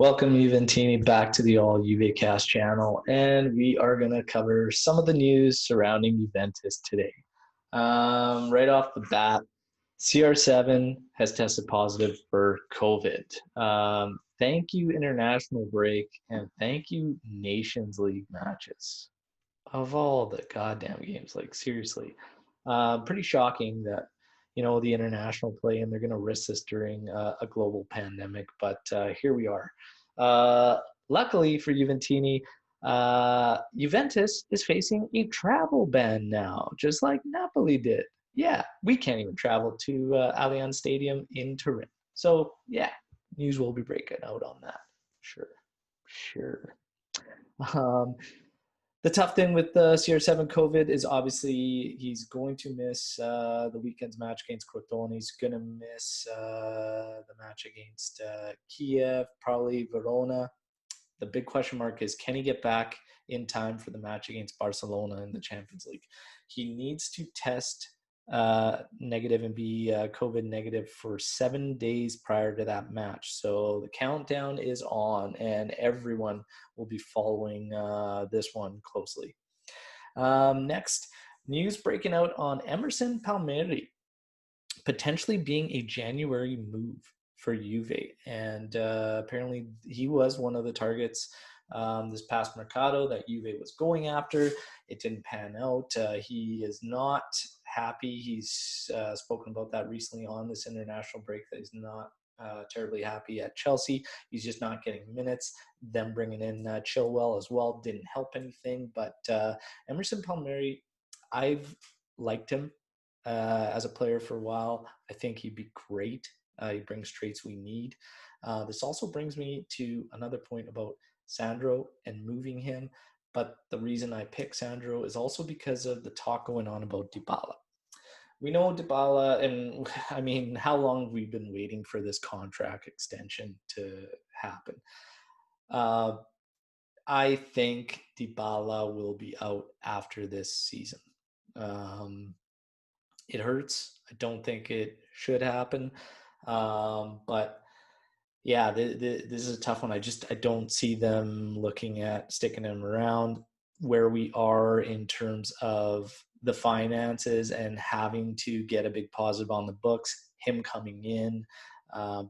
Welcome, Juventini, back to the All Juve Cast channel, and we are going to cover some of the news surrounding Juventus today. Right off the bat, CR7 has tested positive for COVID. Thank you, international break, and thank you, Nations League matches. Of all the goddamn games, like seriously, pretty shocking that the international play and they're going to risk this during a global pandemic. But here we are. Uh, Luckily for Juventini, Juventus is facing a travel ban now, just like Napoli did. Yeah, we can't even travel to Allianz Stadium in Turin. So yeah, news will be breaking out on that. Sure. Um, the tough thing with the CR7 COVID is obviously he's going to miss the weekend's match against Crotone. He's going to miss the match against Kiev, probably Verona. The big question mark is, can he get back in time for the match against Barcelona in the Champions League? He needs to test negative and be COVID negative for 7 days prior to that match. So the countdown is on, and everyone will be following this one closely. Next, news breaking out on Emerson Palmieri potentially being a January move for Juve, and apparently he was one of the targets this past Mercado that Juve was going after. It didn't pan out. He is not happy. He's spoken about that recently on this international break, that he's not terribly happy at Chelsea. He's just not getting minutes. Them bringing in Chilwell as well didn't help anything. But Emerson Palmieri, I've liked him as a player for a while. I think he'd be great. He brings traits we need. This also brings me to another point about Sandro and moving him. But the reason I pick Sandro is also because of the talk going on about Dybala. We know Dybala, and I mean, how long have we been waiting for this contract extension to happen? I think Dybala will be out after this season. It hurts. I don't think it should happen. But yeah, this is a tough one. I don't see them looking at sticking him around where we are in terms of the finances and having to get a big positive on the books. Him coming in,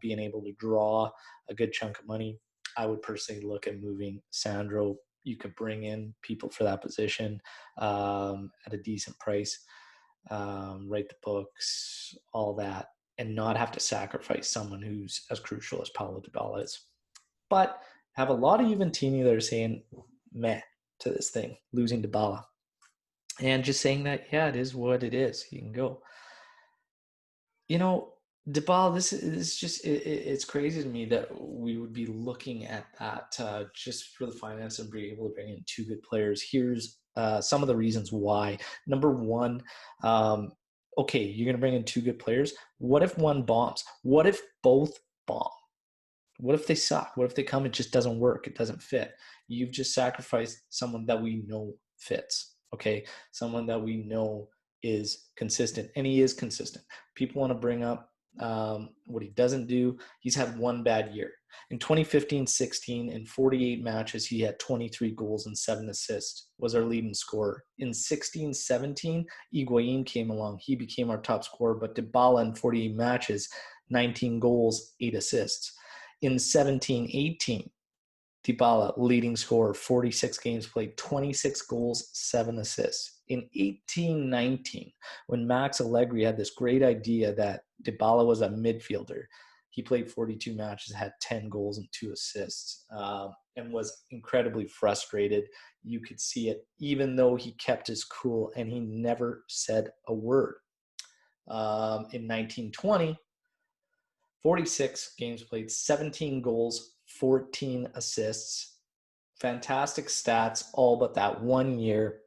being able to draw a good chunk of money. I would personally look at moving Sandro. You could bring in people for that position at a decent price, write the books, all that, and not have to sacrifice someone who's as crucial as Paulo Dybala is. But have a lot of Juventini that are saying meh to this thing, losing Dybala. And just saying that, yeah, it is what it is. You can go. Dybala, this is just, it's crazy to me that we would be looking at that just for the finance and be able to bring in two good players. Here's some of the reasons why. Number one, okay, you're going to bring in two good players. What if one bombs? What if both bomb? What if they suck? What if they come, it just doesn't work? It doesn't fit. You've just sacrificed someone that we know fits, okay? Someone that we know is consistent, and he is consistent. People want to bring up what he doesn't do. He's had one bad year. In 2015-16, in 48 matches, he had 23 goals and 7 assists, was our leading scorer. In 16-17, Higuain came along. He became our top scorer, but Dybala in 48 matches, 19 goals, 8 assists. In 17-18, Dybala, leading scorer, 46 games played, 26 goals, 7 assists. In 18-19, when Max Allegri had this great idea that Dybala was a midfielder, he played 42 matches, had 10 goals and 2 assists, and was incredibly frustrated. You could see it, even though he kept his cool and he never said a word. In 19-20, 46 games played, 17 goals, 14 assists. Fantastic stats, all but that 1 year.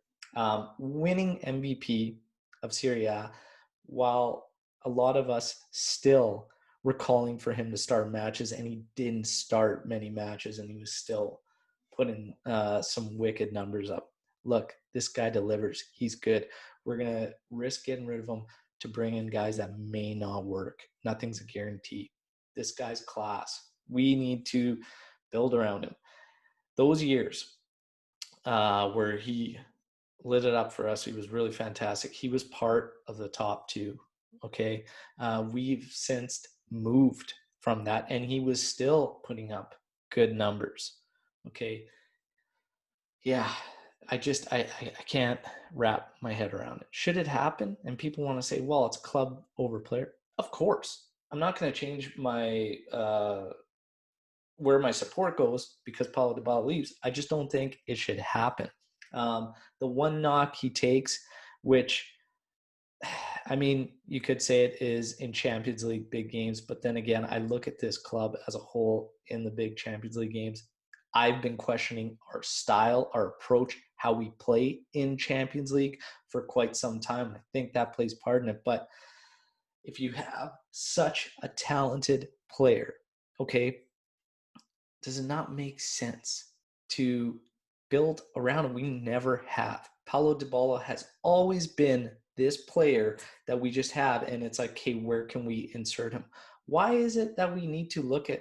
Winning MVP of Serie A, while a lot of us still were calling for him to start matches, and he didn't start many matches, and he was still putting some wicked numbers up. Look, this guy delivers. He's good. We're going to risk getting rid of him to bring in guys that may not work. Nothing's a guarantee. This guy's class. We need to build around him. Those years where he lit it up for us, he was really fantastic. He was part of the top two. Okay. We've since moved from that, and he was still putting up good numbers. Okay. Yeah. I can't wrap my head around it. Should it happen? And people want to say, well, it's club over player. Of course. I'm not going to change my where my support goes because Paulo Dybala leaves. I just don't think it should happen. The one knock he takes, which, I mean, you could say it is in Champions League big games, but then again, I look at this club as a whole in the big Champions League games. I've been questioning our style, our approach, how we play in Champions League for quite some time. I think that plays part in it. But if you have such a talented player, okay, does it not make sense to build around him? We never have. Paulo Dybala has always been this player that we just have, and it's like, okay, where can we insert him? Why is it that we need to look at,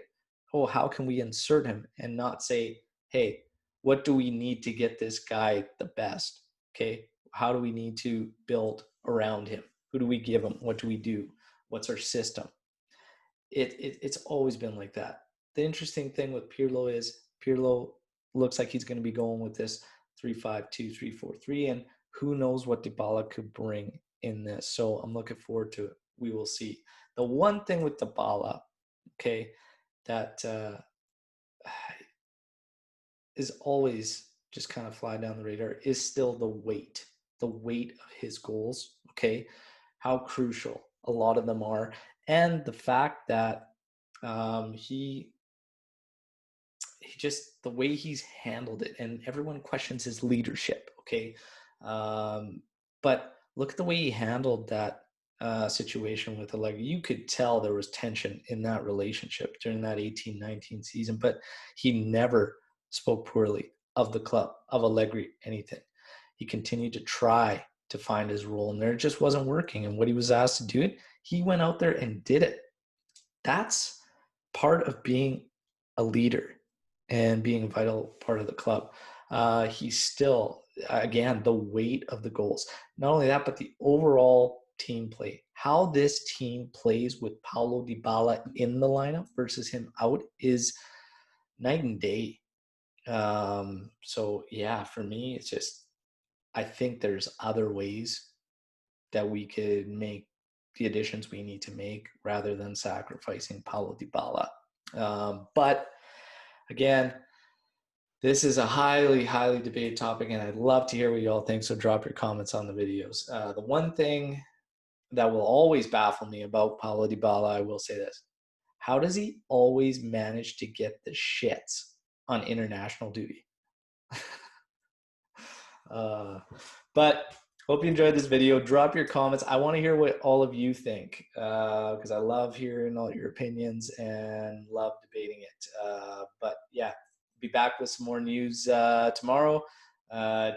oh, how can we insert him, and not say, hey, what do we need to get this guy the best? Okay, how do we need to build around him? Who do we give him? What do we do? What's our system? It's always been like that. The interesting thing with Pirlo is Pirlo looks like he's going to be going with this 3-5-2, 3-4-3, and who knows what Dybala could bring in this. So I'm looking forward to it. We will see. The one thing with Dybala, okay, that is always just kind of fly down the radar is still the weight of his goals, okay? How crucial a lot of them are. And the fact that he just, the way he's handled it, and everyone questions his leadership, okay? But look at the way he handled that situation with Allegri. You could tell there was tension in that relationship during that 18-19 season, but he never spoke poorly of the club, of Allegri, anything. He continued to try to find his role, and there just wasn't working. And when he was asked to do it, he went out there and did it. That's part of being a leader and being a vital part of the club. He's still, again, the weight of the goals. Not only that, but the overall team play. How this team plays with Paulo Dybala in the lineup versus him out is night and day. So, yeah, for me, it's just, I think there's other ways that we could make the additions we need to make rather than sacrificing Paulo Dybala. But again, this is a highly, highly debated topic, and I'd love to hear what you all think, so drop your comments on the videos. The one thing that will always baffle me about Paulo Dybala, I will say this. How does he always manage to get the shits on international duty? But hope you enjoyed this video. Drop your comments. I want to hear what all of you think because I love hearing all your opinions and love debating it. But yeah, be back with some more news tomorrow.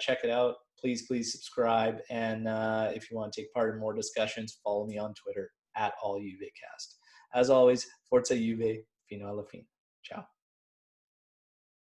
Check it out. Please subscribe. And if you want to take part in more discussions, follow me on Twitter @AllJuveCast. As always, Forza Juve, fino alla fine.